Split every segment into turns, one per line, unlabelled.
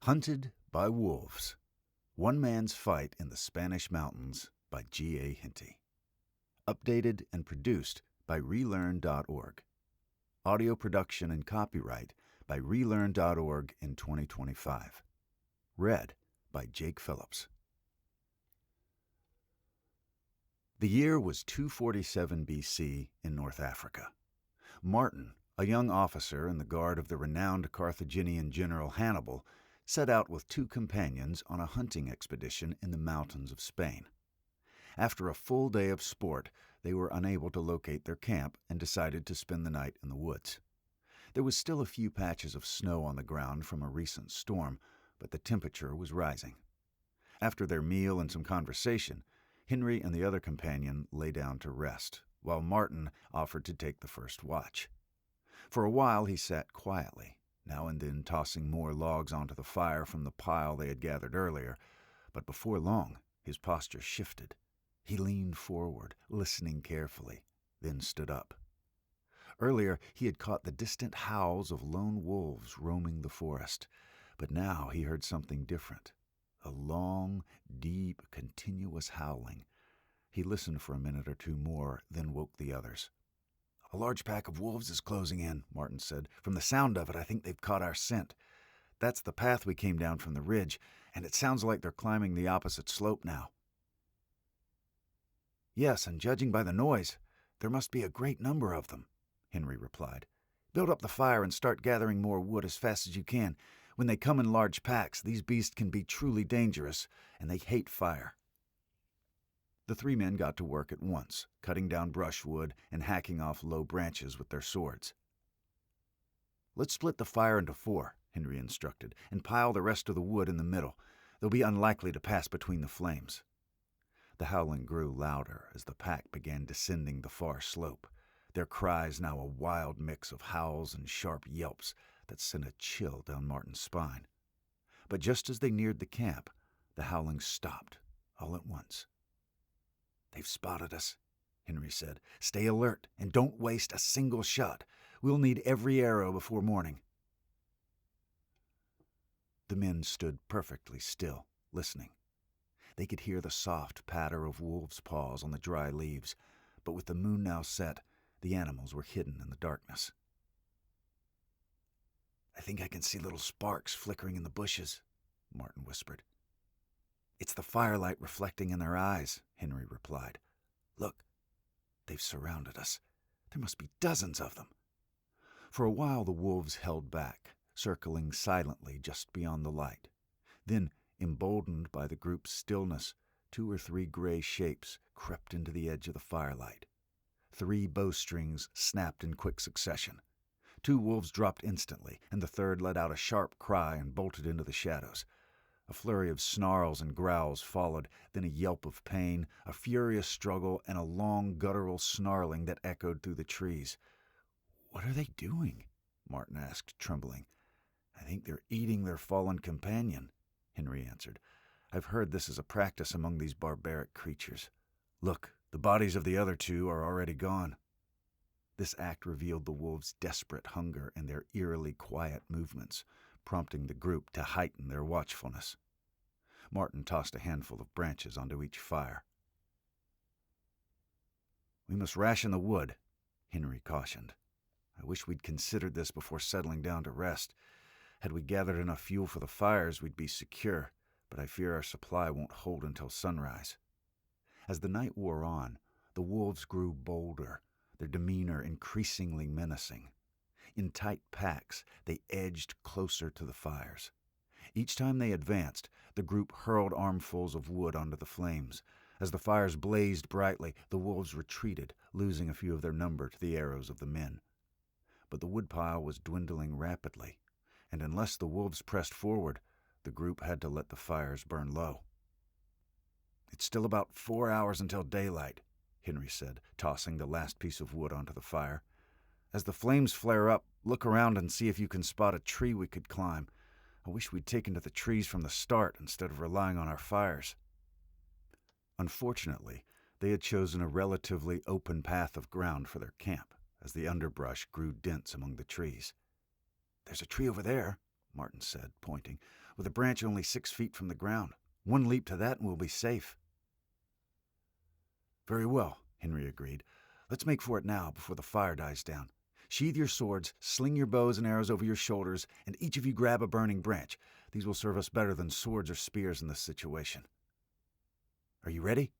Hunted by Wolves. One Man's Fight in the Spanish Mountains by G.A. Henty. Updated and produced by Relearn.org. Audio production and copyright by Relearn.org in 2025. Read by Jake Phillips. The year was 247 BC in North Africa. Martin, a young officer in the guard of the renowned Carthaginian general Hannibal, set out with two companions on a hunting expedition in the mountains of Spain. After a full day of sport, they were unable to locate their camp and decided to spend the night in the woods. There was still a few patches of snow on the ground from a recent storm, but the temperature was rising. After their meal and some conversation, Henry and the other companion lay down to rest, while Martin offered to take the first watch. For a while he sat quietly, now and then tossing more logs onto the fire from the pile they had gathered earlier, but before long his posture shifted. He leaned forward, listening carefully, then stood up. Earlier he had caught the distant howls of lone wolves roaming the forest, but now he heard something different, a long, deep, continuous howling. He listened for a minute or two more, then woke the others. "A large pack of wolves is closing in," Martin said. "From the sound of it, I think they've caught our scent. That's the path we came down from the ridge, and it sounds like they're climbing the opposite slope now." "Yes, and judging by the noise, there must be a great number of them," Henry replied. "Build up the fire and start gathering more wood as fast as you can. When they come in large packs, these beasts can be truly dangerous, and they hate fire." The three men got to work at once, cutting down brushwood and hacking off low branches with their swords. "Let's split the fire into 4, Henry instructed, "and pile the rest of the wood in the middle. They'll be unlikely to pass between the flames." The howling grew louder as the pack began descending the far slope, their cries now a wild mix of howls and sharp yelps that sent a chill down Martin's spine. But just as they neared the camp, the howling stopped all at once. "They've spotted us," Henry said. "Stay alert and don't waste a single shot. We'll need every arrow before morning." The men stood perfectly still, listening. They could hear the soft patter of wolves' paws on the dry leaves, but with the moon now set, the animals were hidden in the darkness. "I think I can see little sparks flickering in the bushes," Martin whispered. "It's the firelight reflecting in their eyes," Henry replied. "Look, they've surrounded us. There must be dozens of them." For a while the wolves held back, circling silently just beyond the light. Then, emboldened by the group's stillness, 2 or 3 gray shapes crept into the edge of the firelight. 3 bowstrings snapped in quick succession. 2 wolves dropped instantly, and the third let out a sharp cry and bolted into the shadows. A flurry of snarls and growls followed, then a yelp of pain, a furious struggle, and a long guttural snarling that echoed through the trees. "What are they doing?" Martin asked, trembling. "I think they're eating their fallen companion," Henry answered. "I've heard this is a practice among these barbaric creatures. Look, the bodies of the other 2 are already gone." This act revealed the wolves' desperate hunger and their eerily quiet movements, prompting the group to heighten their watchfulness. Martin tossed a handful of branches onto each fire. "We must ration the wood," Henry cautioned. "I wish we'd considered this before settling down to rest. Had we gathered enough fuel for the fires, we'd be secure, but I fear our supply won't hold until sunrise." As the night wore on, the wolves grew bolder, their demeanor increasingly menacing. In tight packs, they edged closer to the fires. Each time they advanced, the group hurled armfuls of wood onto the flames. As the fires blazed brightly, the wolves retreated, losing a few of their number to the arrows of the men. But the woodpile was dwindling rapidly, and unless the wolves pressed forward, the group had to let the fires burn low. "It's still about 4 hours until daylight," Henry said, tossing the last piece of wood onto the fire. "As the flames flare up, look around and see if you can spot a tree we could climb. I wish we'd taken to the trees from the start instead of relying on our fires." Unfortunately, they had chosen a relatively open path of ground for their camp, as the underbrush grew dense among the trees. "There's a tree over there," Martin said, pointing, "with a branch only 6 feet from the ground. One leap to that and we'll be safe." "Very well," Henry agreed. "Let's make for it now, before the fire dies down. Sheathe your swords, sling your bows and arrows over your shoulders, and each of you grab a burning branch. These will serve us better than swords or spears in this situation. Are you ready?"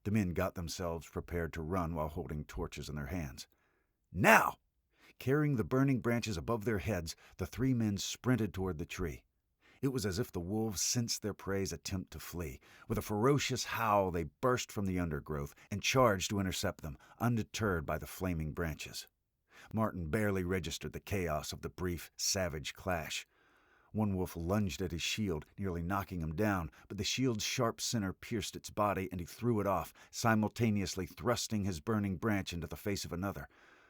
The men got themselves prepared to run while holding torches in their hands. "Now!" Carrying the burning branches above their heads, the 3 men sprinted toward the tree. It was as if the wolves sensed their prey's attempt to flee. With a ferocious howl, they burst from the undergrowth and charged to intercept them, undeterred by the flaming branches. Martin barely registered the chaos of the brief, savage clash. One wolf lunged at his shield, nearly knocking him down, but the shield's sharp center pierced its body and he threw it off, simultaneously thrusting his burning branch into the face of another.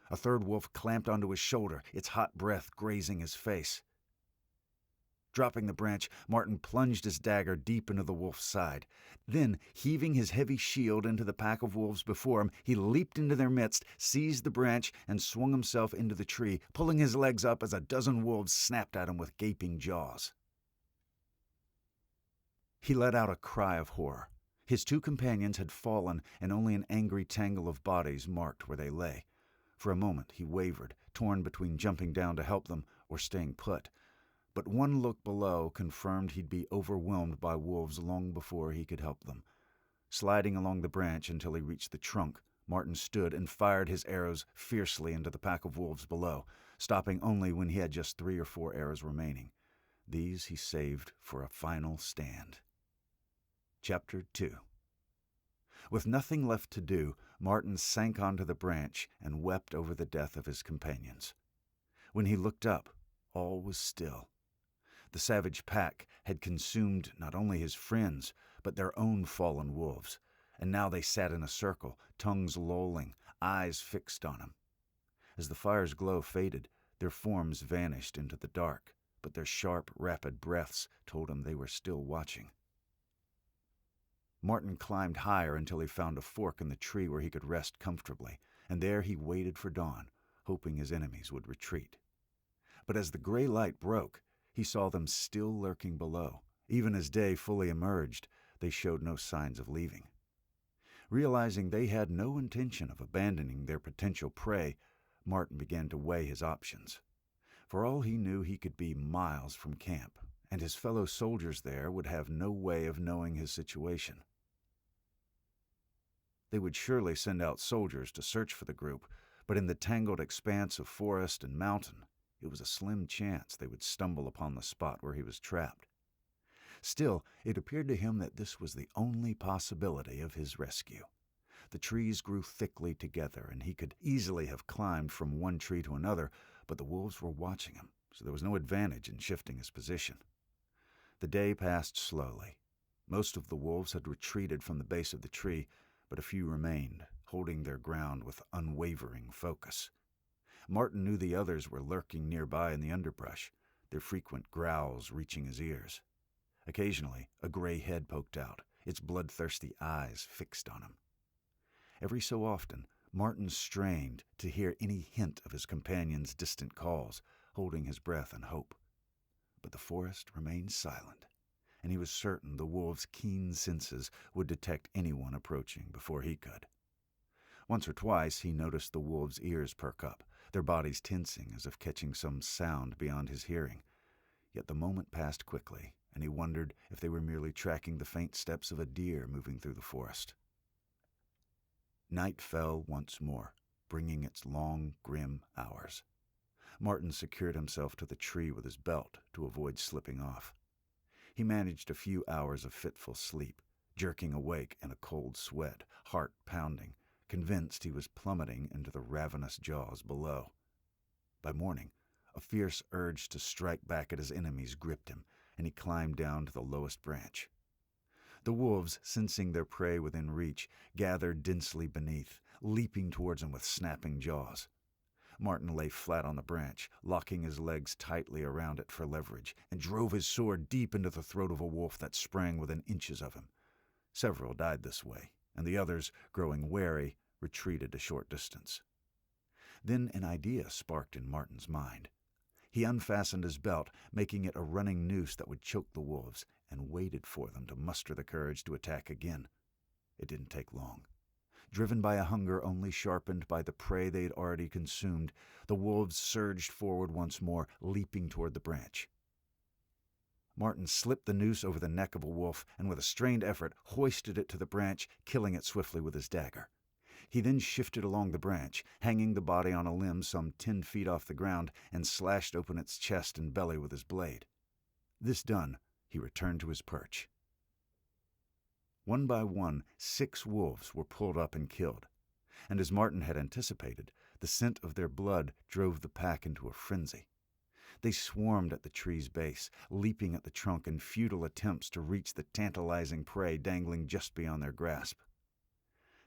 A third wolf clamped onto his shoulder, its hot breath grazing his face. Dropping the branch, Martin plunged his dagger deep into the wolf's side. Then, heaving his heavy shield into the pack of wolves before him, he leaped into their midst, seized the branch, and swung himself into the tree, pulling his legs up as a dozen wolves snapped at him with gaping jaws. He let out a cry of horror. His 2 companions had fallen, and only an angry tangle of bodies marked where they lay. For a moment he wavered, torn between jumping down to help them or staying put. But one look below confirmed he'd be overwhelmed by wolves long before he could help them. Sliding along the branch until he reached the trunk, Martin stood and fired his arrows fiercely into the pack of wolves below, stopping only when he had just 3 or 4 arrows remaining. These he saved for a final stand. Chapter 2. With nothing left to do, Martin sank onto the branch and wept over the death of his companions. When he looked up, all was still. The savage pack had consumed not only his friends, but their own fallen wolves, and now they sat in a circle, tongues lolling, eyes fixed on him. As the fire's glow faded, their forms vanished into the dark, but their sharp, rapid breaths told him they were still watching. Martin climbed higher until he found a fork in the tree where he could rest comfortably, and there he waited for dawn, hoping his enemies would retreat. But as the gray light broke, he saw them still lurking below. Even as day fully emerged, they showed no signs of leaving. Realizing they had no intention of abandoning their potential prey, Martin began to weigh his options. For all he knew, he could be miles from camp, and his fellow soldiers there would have no way of knowing his situation. They would surely send out soldiers to search for the group, but in the tangled expanse of forest and mountain, it was a slim chance they would stumble upon the spot where he was trapped. Still, it appeared to him that this was the only possibility of his rescue. The trees grew thickly together, and he could easily have climbed from one tree to another, but the wolves were watching him, so there was no advantage in shifting his position. The day passed slowly. Most of the wolves had retreated from the base of the tree, but a few remained, holding their ground with unwavering focus. Martin knew the others were lurking nearby in the underbrush, their frequent growls reaching his ears. Occasionally, a gray head poked out, its bloodthirsty eyes fixed on him. Every so often, Martin strained to hear any hint of his companion's distant calls, holding his breath in hope. But the forest remained silent, and he was certain the wolves' keen senses would detect anyone approaching before he could. Once or twice he noticed the wolves' ears perk up, their bodies tensing as if catching some sound beyond his hearing. Yet the moment passed quickly, and he wondered if they were merely tracking the faint steps of a deer moving through the forest. Night fell once more, bringing its long, grim hours. Martin secured himself to the tree with his belt to avoid slipping off. He managed a few hours of fitful sleep, jerking awake in a cold sweat, heart pounding, convinced he was plummeting into the ravenous jaws below. By morning, a fierce urge to strike back at his enemies gripped him, and he climbed down to the lowest branch. The wolves, sensing their prey within reach, gathered densely beneath, leaping towards him with snapping jaws. Martin lay flat on the branch, locking his legs tightly around it for leverage, and drove his sword deep into the throat of a wolf that sprang within inches of him. Several died this way, and the others, growing wary, retreated a short distance. Then an idea sparked in Martin's mind. He unfastened his belt, making it a running noose that would choke the wolves, and waited for them to muster the courage to attack again. It didn't take long. Driven by a hunger only sharpened by the prey they had already consumed, the wolves surged forward once more, leaping toward the branch. Martin slipped the noose over the neck of a wolf and with a strained effort hoisted it to the branch, killing it swiftly with his dagger. He then shifted along the branch, hanging the body on a limb some 10 feet off the ground, and slashed open its chest and belly with his blade. This done, he returned to his perch. One by one, 6 wolves were pulled up and killed, and as Martin had anticipated, the scent of their blood drove the pack into a frenzy. They swarmed at the tree's base, leaping at the trunk in futile attempts to reach the tantalizing prey dangling just beyond their grasp.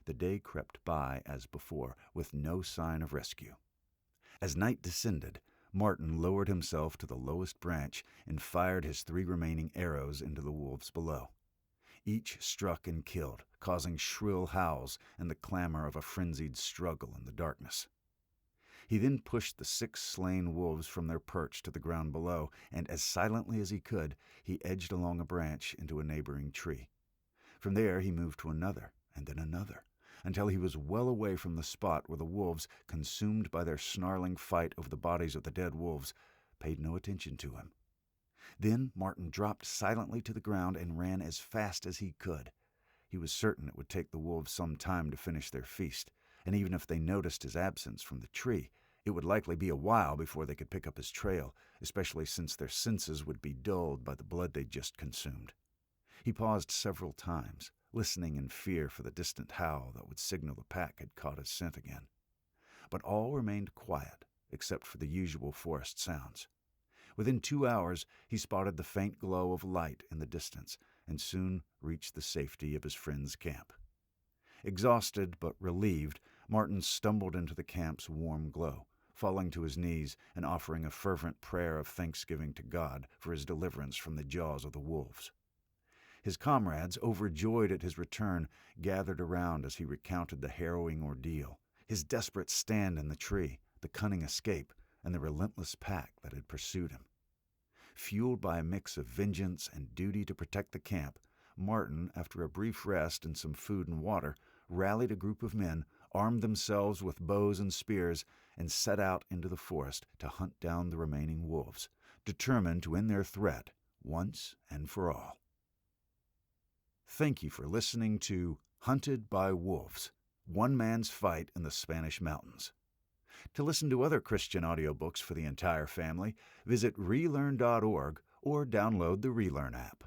The day crept by as before, with no sign of rescue. As night descended, Martin lowered himself to the lowest branch and fired his 3 remaining arrows into the wolves below. Each struck and killed, causing shrill howls and the clamor of a frenzied struggle in the darkness. He then pushed the 6 slain wolves from their perch to the ground below, and as silently as he could, he edged along a branch into a neighboring tree. From there he moved to another, and then another, until he was well away from the spot where the wolves, consumed by their snarling fight over the bodies of the dead wolves, paid no attention to him. Then Martin dropped silently to the ground and ran as fast as he could. He was certain it would take the wolves some time to finish their feast, and even if they noticed his absence from the tree, it would likely be a while before they could pick up his trail, especially since their senses would be dulled by the blood they'd just consumed. He paused several times, listening in fear for the distant howl that would signal the pack had caught his scent again. But all remained quiet, except for the usual forest sounds. Within 2 hours, he spotted the faint glow of light in the distance, and soon reached the safety of his friend's camp. Exhausted but relieved, Martin stumbled into the camp's warm glow, falling to his knees and offering a fervent prayer of thanksgiving to God for his deliverance from the jaws of the wolves. His comrades, overjoyed at his return, gathered around as he recounted the harrowing ordeal, his desperate stand in the tree, the cunning escape, and the relentless pack that had pursued him. Fueled by a mix of vengeance and duty to protect the camp, Martin, after a brief rest and some food and water, rallied a group of men, armed themselves with bows and spears, and set out into the forest to hunt down the remaining wolves, determined to end their threat once and for all. Thank you for listening to Hunted by Wolves, One Man's Fight in the Spanish Mountains. To listen to other Christian audiobooks for the entire family, visit relearn.org or download the Relearn app.